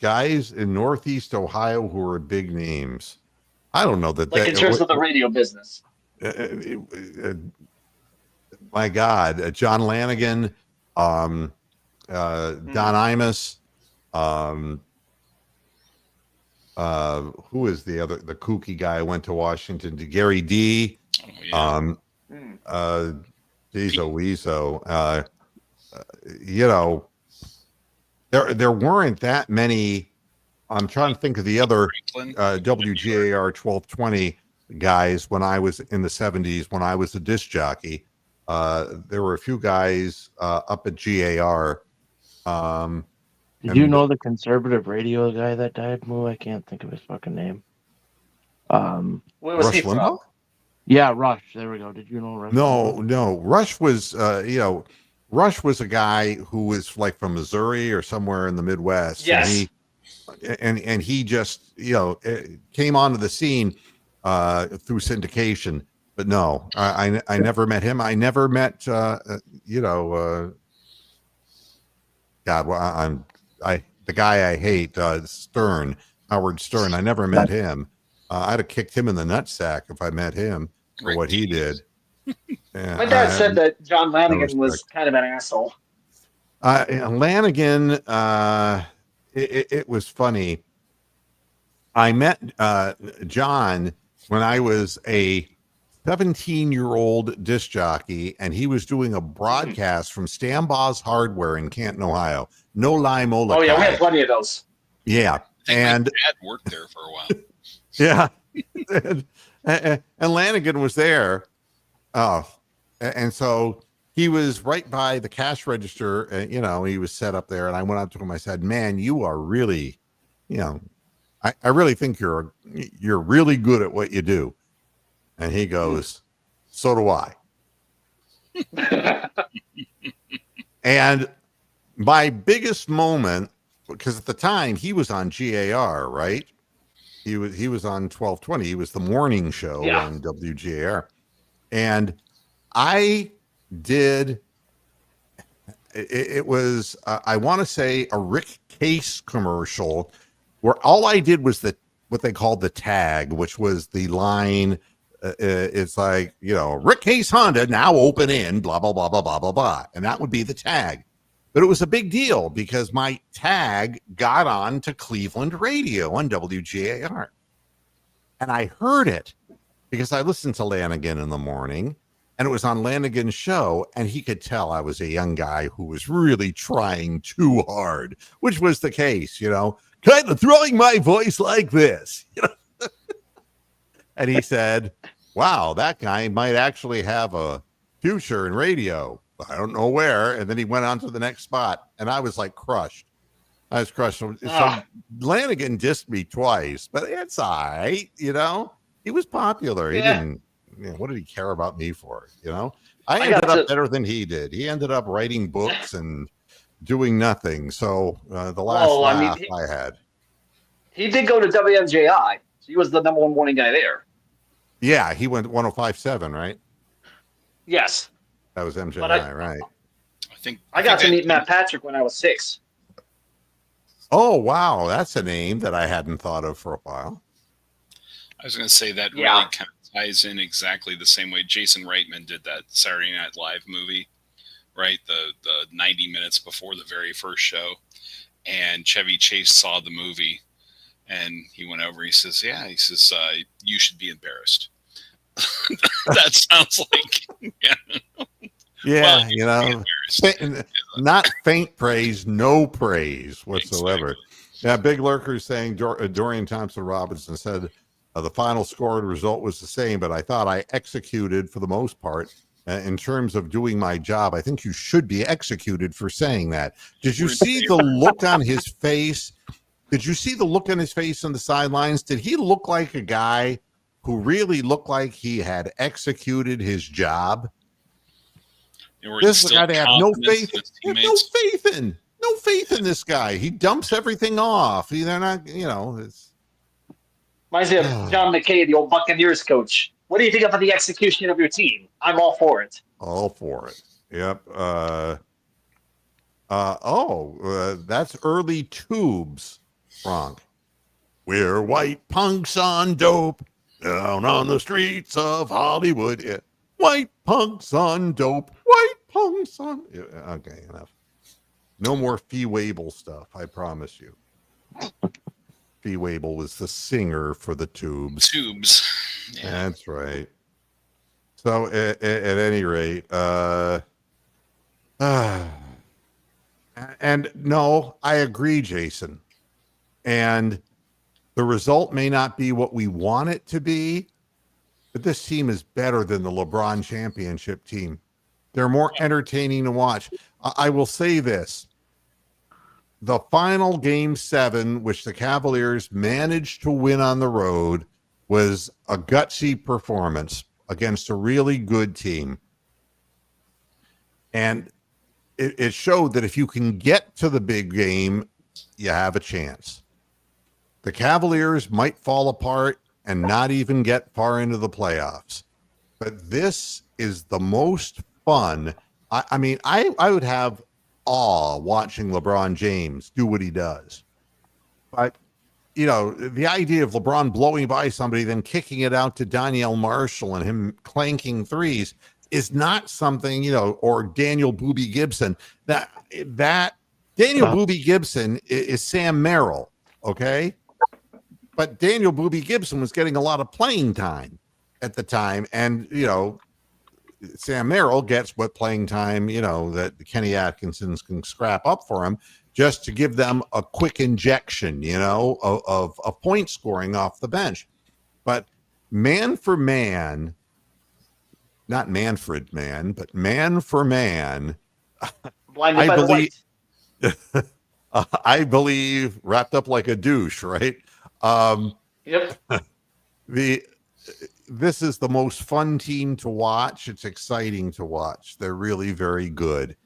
Guys in Northeast Ohio who are big names. I don't know that. Like in terms of the radio business. My God, John Lanigan, Don Imus, who is the kooky guy who went to Washington? Gary D. Oh, yeah. Weezo. There weren't that many. I'm trying to think of the other WGAR 1220 guys when I was in the 70s, when I was a disc jockey. There were a few guys up at GAR. Did you know the conservative radio guy that died? I can't think of his fucking name. Where was he from? Yeah, Rush. There we go. Did you know Rush? No. Rush was, Rush was a guy who was like from Missouri or somewhere in the Midwest. Yes. And he just, came onto the scene through syndication. But no, I never met him. I never met, God, well, the guy I hate, Stern, Howard Stern. I never met him. I'd have kicked him in the nutsack if I met him for what he did. Yeah, My dad said that John Lanigan was kind of an asshole. Lanigan, it was funny. I met John when I was a 17-year-old disc jockey, and he was doing a broadcast from Stambaugh's Hardware in Canton, Ohio. No lie, Molokai. Oh, yeah, we had plenty of those. Yeah. And my dad worked there for a while. Yeah. and Lanigan was there. Oh, and so he was right by the cash register. He was set up there, and I went up to him. I said, "Man, you are really, I really think you're really good at what you do." And he goes, "So do I." And my biggest moment, because at the time he was on GAR, right? He was on 1220. He was the morning show on WGAR. And I did, it was, I want to say a Rick Case commercial where all I did was what they called the tag, which was the line. It's like, Rick Case Honda now open in, blah, blah, blah, blah, blah, blah, blah. And that would be the tag. But it was a big deal because my tag got on to Cleveland radio on WGAR. And I heard it because I listened to Lanigan in the morning, and it was on Lanigan's show, and he could tell I was a young guy who was really trying too hard, which was the case, kind of throwing my voice like this. And he said, "Wow, that guy might actually have a future in radio. I don't know where." And then he went on to the next spot, and I was like crushed. I was crushed. So Lanigan dissed me twice, but it's all right. He was popular. He didn't, what did he care about me for? I ended up better than he did. He ended up writing books and doing nothing. So the last laugh I had. He did go to WMJI. He was the number one morning guy there. Yeah, he went 105.7, right? Yes. That was MJI, right? I got to meet Matt Patrick when I was 6. Oh, wow. That's a name that I hadn't thought of for a while. I was going to say that really kind of ties in exactly the same way Jason Reitman did that Saturday Night Live movie, right? The 90 minutes before the very first show. And Chevy Chase saw the movie, and he went over. He says, "You should be embarrassed." That sounds like, yeah, not faint praise, no praise whatsoever. Exactly. Yeah, Big Lurker saying Dorian Thompson Robinson said the final score and result was the same, but I thought I executed for the most part in terms of doing my job. I think you should be executed for saying that. Did you see the look on his face? Did you see the look on his face on the sidelines? Did he look like a guy who really looked like he had executed his job? This is a guy to have no faith. No faith in this guy. He dumps everything off. They're not, it's. Reminds me of John McKay, the old Buccaneers coach. What do you think about the execution of your team? I'm all for it. All for it. Yep. That's early Tubes, Frank. We're white punks on dope down on the streets of Hollywood. Yeah. White punks on dope. White punks on. Yeah, okay, enough. No more Fee Waybill stuff. I promise you. Fee Waybill was the singer for the Tubes. Tubes. Yeah. That's right. So at any rate, and no, I agree, Jason. And the result may not be what we want it to be, but this team is better than the LeBron championship team. They're more entertaining to watch. I will say this. The final Game 7, which the Cavaliers managed to win on the road, was a gutsy performance. against a really good team. And it showed that if you can get to the big game, you have a chance. The Cavaliers might fall apart and not even get far into the playoffs. But this is the most fun. I mean, I would have awe watching LeBron James do what he does. But, you know, the idea of LeBron blowing by somebody, then kicking it out to Danielle Marshall and him clanking threes is not something, you know, or Daniel Boobie Gibson. That Daniel Boobie Gibson is Sam Merrill, okay? But Daniel Boobie Gibson was getting a lot of playing time at the time. And, you know, Sam Merrill gets what playing time, you know, that Kenny Atkinson's can scrap up for him just to give them a quick injection, you know, of point scoring off the bench. But man for man, not Manfred man, but man for man, Blinded by the light. I believe wrapped up like a douche, right? Yep. This is the most fun team to watch. It's exciting to watch. They're really very good.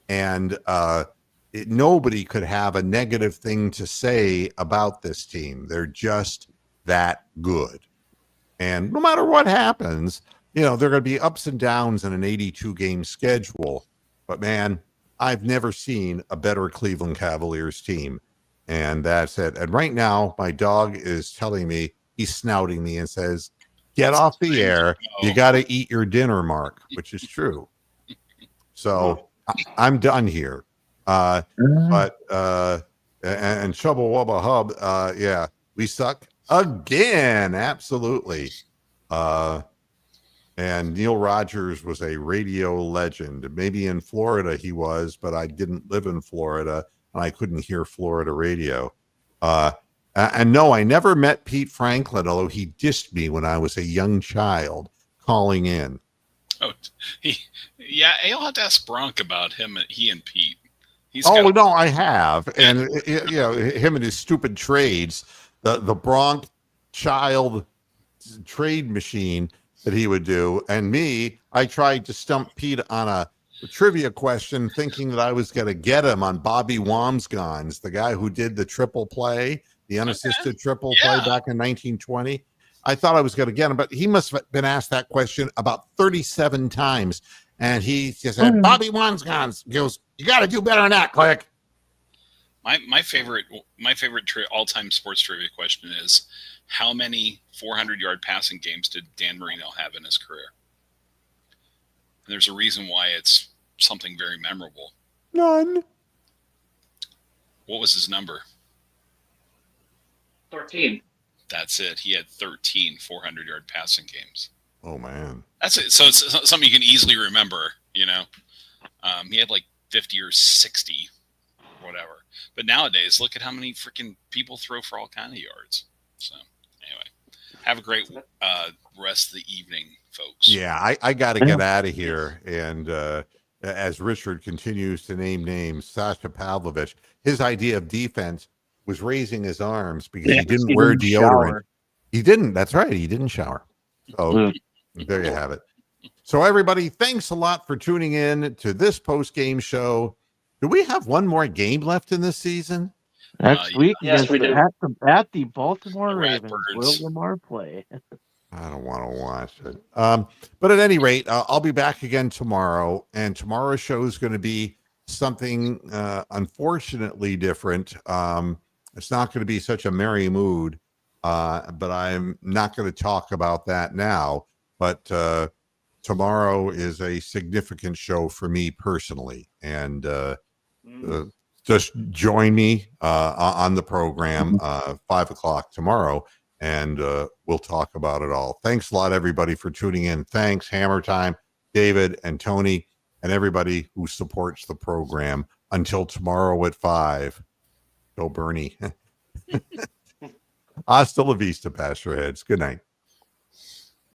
And nobody could have a negative thing to say about this team. They're just that good. And no matter what happens, you know, there are going to be ups and downs in an 82-game schedule. But, man, I've never seen a better Cleveland Cavaliers team. And that's it. And right now, my dog is telling me, he's snouting me and says, get off the air. You got to eat your dinner, Mark, which is true. So I'm done here. And Chubba Wubba Hub, yeah, we suck again. Absolutely. And Neil Rogers was a radio legend. Maybe in Florida he was, but I didn't live in Florida and I couldn't hear Florida radio. And no, I never met Pete Franklin, although he dissed me when I was a young child calling in. Oh, yeah, you'll have to ask Bronk about him. He and Pete. No, I have, and you know, him and his stupid trades, the Bronk child trade machine that he would do, and me, I tried to stump Pete on a trivia question, thinking that I was going to get him on Bobby Wamsgons, the guy who did the triple play. The unassisted triple play back in 1920. I thought I was going to get him, but he must have been asked that question about 37 times. And he just said, Bobby Wamsgons goes, you got to do better than that, Click. My favorite all-time sports trivia question is, how many 400-yard passing games did Dan Marino have in his career? And there's a reason why it's something very memorable. None. What was his number? 13. That's it. He had 13 400-yard passing games. Oh, man. That's it. So it's something you can easily remember, you know. He had like 50 or 60, whatever. But nowadays, look at how many freaking people throw for all kind of yards. So anyway, have a great rest of the evening, folks. Yeah, I got to get out of here. And as Richard continues to name names, Sasha Pavlovich, his idea of defense was raising his arms because he didn't wear deodorant. Shower. He didn't. That's right. He didn't shower. So there you have it. So everybody, thanks a lot for tuning in to this post-game show. Do we have one more game left in this season? Next week, yes, we do. At the Baltimore Ravens, will Ratbirds. Lamar play? I don't want to watch it. But at any rate, I'll be back again tomorrow, and tomorrow's show is going to be something unfortunately different. It's not going to be such a merry mood, but I'm not going to talk about that now. But tomorrow is a significant show for me personally, and just join me on the program 5:00 tomorrow, and we'll talk about it all. Thanks a lot, everybody, for tuning in. Thanks, Hammer Time, David, and Tony, and everybody who supports the program. Until tomorrow at 5. Go Bernie. Hasta la vista, Pastor Heads. Good night.